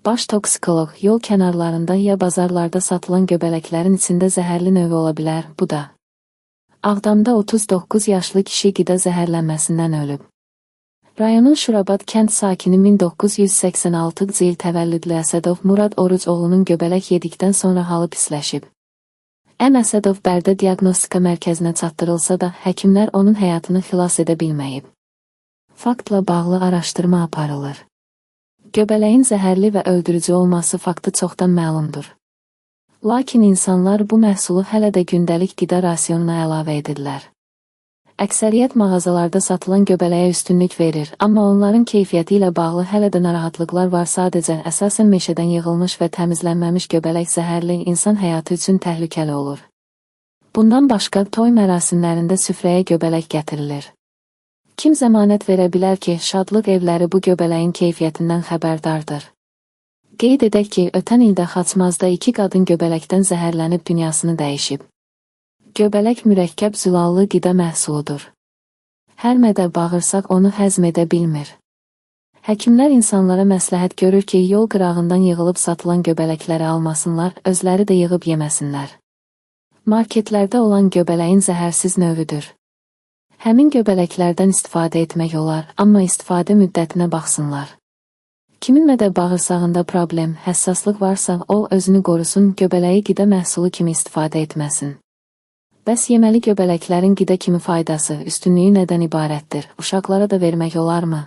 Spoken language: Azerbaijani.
Baş toksikoloq yol kənarlarında ya bazarlarda satılan göbələklərin içində zəhərli növü ola bilər, bu da. Ağdamda 39 yaşlı kişi qida zəhərlənməsindən ölüb. Rayonun Şurabat kənd sakini 1986-cı il təvəllüdlü Əsədov Murad Orucoğlunun göbələk yedikdən sonra halı pisləşib. Əsədov Bərdə diaqnostika mərkəzinə çatdırılsa da, həkimlər onun həyatını xilas edə bilməyib. Faktla bağlı araşdırma aparılır. Göbələyin zəhərli və öldürücü olması faktı çoxdan məlumdur. Lakin insanlar bu məhsulu hələ də gündəlik qida rasionuna əlavə edirlər. Əksəriyyət mağazalarda satılan göbələyə üstünlük verir, amma onların keyfiyyəti ilə bağlı hələ də narahatlıqlar var. Sadəcə, əsasən meşədən yığılmış və təmizlənməmiş göbələk zəhərli, insan həyatı üçün təhlükəli olur. Bundan başqa, toy mərasimlərində süfrəyə göbələk gətirilir. Kim zəmanət verə bilər ki, şadlıq evləri bu göbələyin keyfiyyətindən xəbərdardır? Qeyd edək ki, ötən ildə Xaçmazda 2 qadın göbələkdən zəhərlənib dünyasını dəyişib. Göbələk mürəkkəb zülallı qida məhsuludur. Hər mədə bağırsaq onu həzm edə bilmir. Həkimlər insanlara məsləhət görür ki, yol qırağından yığılıb satılan göbələkləri almasınlar, özləri də yığıb yeməsinlər. Marketlərdə olan göbələyin zəhərsiz növüdür. Həmin göbələklərdən istifadə etmək olar, amma istifadə müddətinə baxsınlar. Kimin mədə bağırsağında problem, həssaslıq varsa, o özünü qorusun, göbələyi qida məhsulu kimi istifadə etməsin. Bəs yeməli göbələklərin qida kimi faydası, üstünlüyü nədən ibarətdir? Uşaqlara da vermək olarmı?